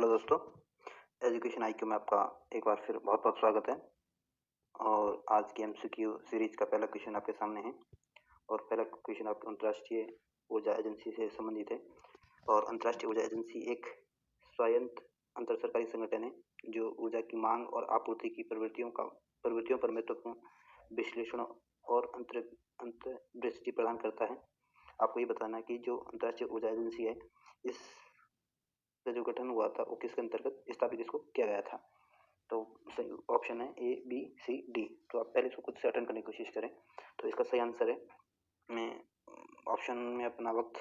Hello दोस्तों, education IQ में आपका एक बार फिर बहुत बहुत स्वागत है। और आज की एमसीक्यू सीरीज का पहला क्वेश्चन आपके सामने है। और पहला क्वेश्चन आपके अंतर्राष्ट्रीय ऊर्जा एजेंसी से संबंधित है। और अंतर्राष्ट्रीय ऊर्जा एजेंसी एक स्वायत्त अंतर सरकारी संगठन है जो ऊर्जा की मांग और आपूर्ति की प्रवृत्तियों पर महत्वपूर्ण विश्लेषण और अंतर्दृष्टि प्रदान करता है। आपको ये बताना है कि जो अंतर्राष्ट्रीय ऊर्जा एजेंसी है, इस जो गठन हुआ था वो किसके अंतर्गत स्थापित इसको किया गया था। तो सही ऑप्शन है ए, बी, सी, डी। तो आप पहले इसको खुद से अटेंड करने की कोशिश करें। तो इसका सही आंसर है, मैं ऑप्शन में अपना वक्त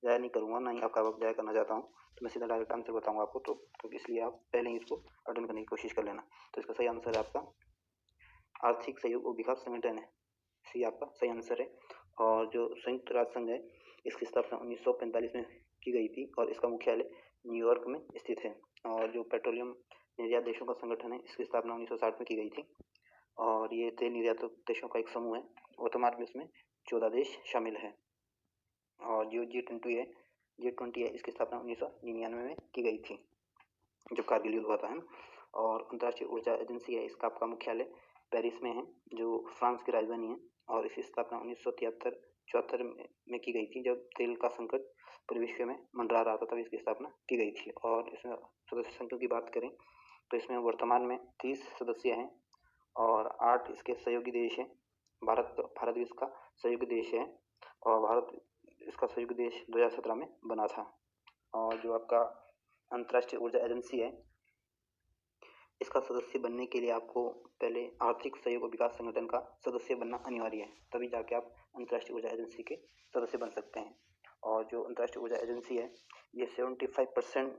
ज़ाया नहीं करूँगा, ना ही आपका वक्त ज़ाया करना चाहता हूँ। तो मैं सीधा डायरेक्ट आंसर बताऊँगा आपको, तो इसलिए आप पहले ही इसको अटेंड करने की कोशिश कर लेना। तो इसका सही आंसर है आपका आर्थिक सहयोग और विकास संगठन है। सी आपका सही आंसर है। और जो संयुक्त राष्ट्र संघ है, इसकी स्थापना 1945 में की गई थी और इसका मुख्यालय न्यूयॉर्क में स्थित है। और जो पेट्रोलियम निर्यात देशों का संगठन है, इसकी स्थापना 1960 में की गई थी और ये तेल निर्यातक देशों का एक समूह है। वर्तमान में इसमें 14 देश शामिल है। और जो G20 है, इसकी स्थापना 1999 में की गई थी जब कारगिल युद्ध हुआ था, है ना। और अंतर्राष्ट्रीय ऊर्जा एजेंसी है, इसका आपका मुख्यालय पेरिस में है जो फ्रांस की राजधानी है। और इसकी स्थापना 1974 में की गई थी जब तेल का संकट पूरे विश्व में मंडरा रहा था, तब इसकी स्थापना की गई थी। और इसमें सदस्य संख्या की बात करें तो इसमें वर्तमान में 30 सदस्य हैं और 8 इसके सहयोगी देश हैं। भारत भी इसका सहयोगी देश है और भारत इसका सहयोगी देश 2017 में बना था। और जो आपका अंतर्राष्ट्रीय ऊर्जा एजेंसी है, इसका सदस्य बनने के लिए आपको पहले आर्थिक सहयोग और विकास संगठन का सदस्य बनना अनिवार्य है, तभी जाके आप अंतर्राष्ट्रीय ऊर्जा एजेंसी के सदस्य बन सकते हैं। और जो अंतर्राष्ट्रीय ऊर्जा एजेंसी है, ये 75%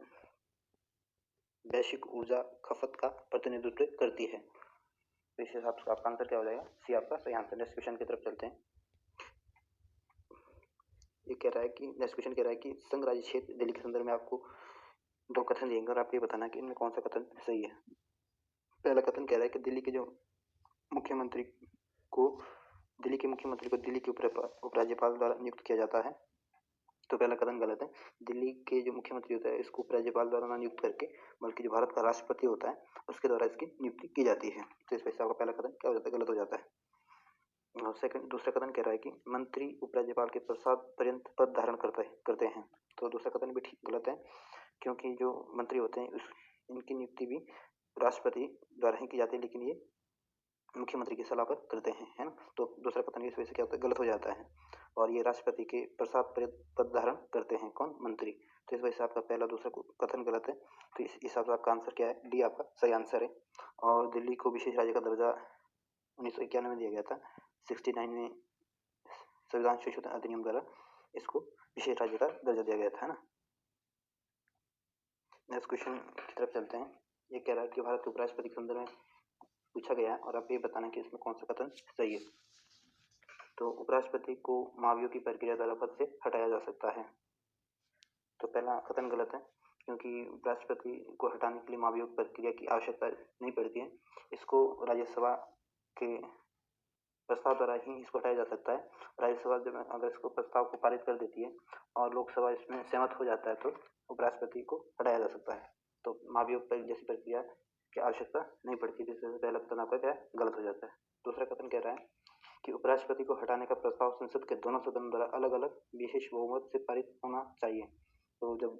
वैश्विक ऊर्जा खपत का प्रतिनिधित्व करती है। तो इस हिसाब से आपका आंसर क्या हो जाएगा? सी आपका सही आंसर। नेक्स्ट क्वेश्चन की तरफ चलते हैं। ये कह रहा है कि नेक्स्ट क्वेश्चन कह रहा है कि संघ राज्य क्षेत्र दिल्ली के संदर्भ में आपको 2 कथन दिएंगे और आपको ये बताना कि इनमें कौन सा कथन सही है। पहला कथन कह रहा है कि दिल्ली के मुख्यमंत्री को दिल्ली के उपराज्यपाल द्वारा नियुक्त किया जाता है। तो पहला कथन गलत है। दिल्ली के जो मुख्यमंत्री होता है, इसको उपराज्यपाल द्वारा ना नियुक्त करके बल्कि जो भारत का राष्ट्रपति होता है उसके द्वारा इसकी नियुक्ति की जाती है। तो इस वजह से आपका पहला कथन क्या हो जाता है? गलत हो जाता है। और दूसरा कथन कह रहा है कि मंत्री उपराज्यपाल के प्रसाद पर्यंत पद धारण करते हैं। तो दूसरा कथन भी ठीक गलत है, क्योंकि जो मंत्री होते हैं इनकी नियुक्ति भी राष्ट्रपति द्वारा ही की जाती है, लेकिन ये मुख्यमंत्री की सलाह पर करते हैं, है ना। तो दूसरा कथन इस वजह से क्या होता है? गलत हो जाता है। और ये राष्ट्रपति के प्रसाद पद धारण करते हैं कौन? मंत्री। तो इस वजह से आपका पहला दूसरा कथन गलत है। तो इस हिसाब से आपका आंसर क्या है? डी आपका सही आंसर है। और दिल्ली को विशेष राज्य का दर्जा 1991 में दिया गया था। 69 में संविधान संशोधन अधिनियम द्वारा इसको विशेष राज्य का दर्जा दिया गया था, है ना। नेक्स्ट क्वेश्चन की तरफ चलते हैं। ये कह रहा है कि भारत के उपराष्ट्रपति के संदर्भ में पूछा गया है और आप ये बताना कि इसमें कौन सा कथन सही है। तो उपराष्ट्रपति को महाभियोग की प्रक्रिया द्वारा पद से हटाया जा सकता है। तो पहला कथन गलत है, क्योंकि उपराष्ट्रपति को हटाने के लिए महाभियोग प्रक्रिया की आवश्यकता नहीं पड़ती है। इसको राज्यसभा के प्रस्ताव द्वारा ही इसको हटाया जा सकता है। राज्यसभा जब अगर इसको प्रस्ताव को पारित कर देती है और लोकसभा इसमें सहमत हो जाता है तो उपराष्ट्रपति को हटाया जा सकता है। तो महाभियोग जैसी प्रक्रिया की आवश्यकता नहीं पड़ती, जिससे पहला कथन आपका क्या है? गलत हो जाता है। दूसरा कथन कह रहा है कि उपराष्ट्रपति को हटाने का प्रस्ताव संसद के दोनों सदनों द्वारा अलग अलग विशेष बहुमत से पारित होना चाहिए। तो जब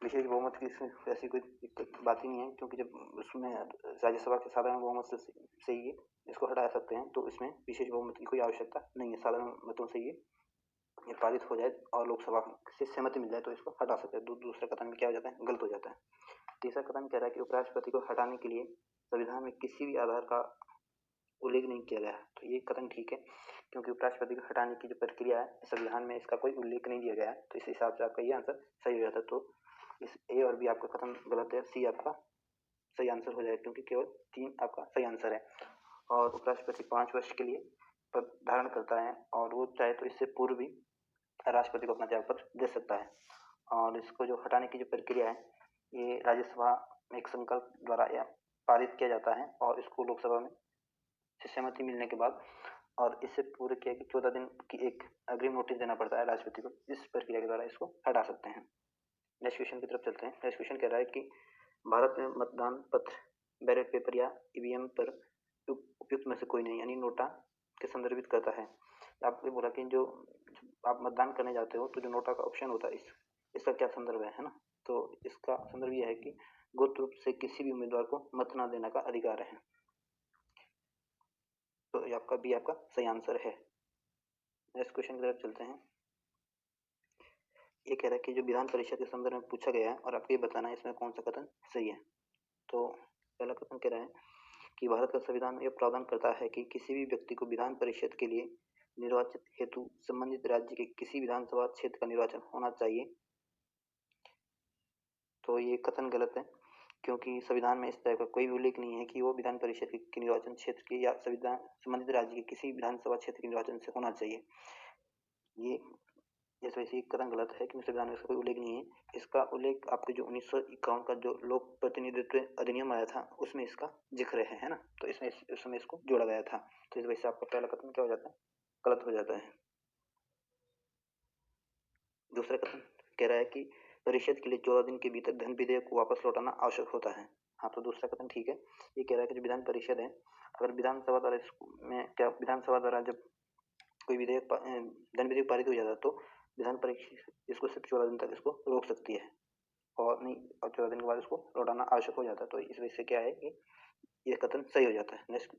विशेष बहुमत की ऐसी कोई बात ही नहीं है, क्योंकि जब उसमें राज्यसभा के साधारण बहुमत से ही इसको हटा सकते हैं, तो इसमें विशेष बहुमत की कोई आवश्यकता नहीं है। साधारण मतों से ये पारित हो जाए और लोकसभा से सहमति मिल जाए तो इसको हटा सकते हैं। दूसरा कथन में क्या हो जाता है? गलत हो जाता है। तीसरा कथन कह रहा है कि उपराष्ट्रपति को हटाने के लिए संविधान में किसी भी आधार का उल्लेख नहीं किया गया है। तो ये कथन ठीक है, क्योंकि उपराष्ट्रपति को हटाने की जो प्रक्रिया है संविधान में इसका कोई उल्लेख नहीं दिया गया है। तो इस हिसाब से आपका ये आंसर सही हो जाता है। तो इस ए और बी आपका कथन गलत है। सी आपका सही आंसर हो जाएगा, क्योंकि केवल 3 आपका सही आंसर है। और उपराष्ट्रपति 5 वर्ष के लिए पद धारण करता है और वो चाहे तो इससे पूर्व भी राष्ट्रपति को अपना त्यागपत्र दे सकता है। और इसको जो हटाने की जो प्रक्रिया है, ये राज्यसभा में एक संकल्प द्वारा पारित किया जाता है और इसको लोकसभा में सहमति मिलने के बाद और इससे पूरे किया कि 14 दिन की एक अग्रिम नोटिस देना पड़ता है राष्ट्रपति को। इस प्रक्रिया के द्वारा इसको हटा सकते हैं। नेक्स्ट क्वेश्चन की तरफ चलते हैं। नेक्स्ट क्वेश्चन कह रहा है कि भारत में मतदान पत्र बैलेट पेपर या ईवीएम पर उपयुक्त में से कोई नहीं, यानी नोटा के संदर्भित करता है। आपने बोला कि जो आप मतदान करने जाते हो तो जो नोटा का ऑप्शन होता है इसका क्या संदर्भ है ना? तो इसका संदर्भ यह है कि गुप्त रूप से किसी भी उम्मीदवार को मत न देने का अधिकार है। तो ये आपका बी आपका सही आंसर है। नेक्स्ट क्वेश्चन की तरफ चलते हैं। ये कह रहा है कि जो विधान परिषद के संदर्भ में पूछा गया है और आपको ये बताना है इसमें कौन सा कथन सही है। तो पहला कथन कह रहा है कि भारत का संविधान यह प्रावधान करता है कि किसी भी व्यक्ति को विधान परिषद के लिए निर्वाचित हेतु संबंधित राज्य के किसी विधानसभा क्षेत्र का निर्वाचन होना चाहिए। तो ये कथन गलत है, क्योंकि संविधान में इस तरह का कोई भी उल्लेख नहीं है कि वो विधान परिषद के निर्वाचन क्षेत्र के या संविधान संबंधित राज्य के किसी विधानसभा क्षेत्र के निर्वाचन से होना चाहिए। ये इस वजह से ये कथन गलत है, क्योंकि संविधान में इसका कोई उल्लेख नहीं है। इसका उल्लेख आपके जो 1951 का जो लोक प्रतिनिधित्व अधिनियम आया था उसमें इसका जिक्र है ना? तो इसमें उस समय इसको जोड़ा गया था। तो इस वजह से आपका पहला कथन क्या हो जाता है? गलत हो जाता है। दूसरा कथन कह रहा है कि परिषद के लिए 14 दिन के भीतर धन विधेयक को वापस लौटाना आवश्यक होता है। हाँ, तो दूसरा कथन ठीक है। ये कह रहा है कि जो विधान परिषद है, अगर विधानसभा द्वारा विधानसभा द्वारा जब कोई विधेयक धन विधेयक पारित हो जाता है तो विधान परिषद इसको सिर्फ 14 दिन तक इसको रोक सकती है और नहीं, और 14 दिन के बाद इसको लौटाना आवश्यक हो जाता है। तो इस वजह से क्या है कि ये कथन सही हो जाता है। नेक्स्ट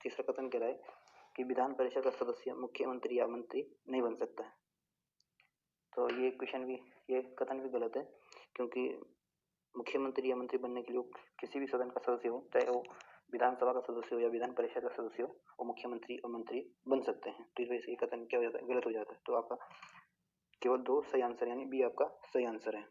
तीसरा कथन कह रहा है कि विधान परिषद का सदस्य मुख्यमंत्री या मंत्री नहीं बन सकता है। तो ये कथन भी गलत है, क्योंकि मुख्यमंत्री या मंत्री बनने के लिए किसी भी सदन का सदस्य हो, चाहे वो विधानसभा का सदस्य हो या विधान परिषद का सदस्य हो, वो मुख्यमंत्री और मंत्री बन सकते हैं। तो इस वजह से ये कथन क्या हो जाता है? गलत हो जाता है। तो आपका केवल 2 सही आंसर, यानी बी आपका सही आंसर है।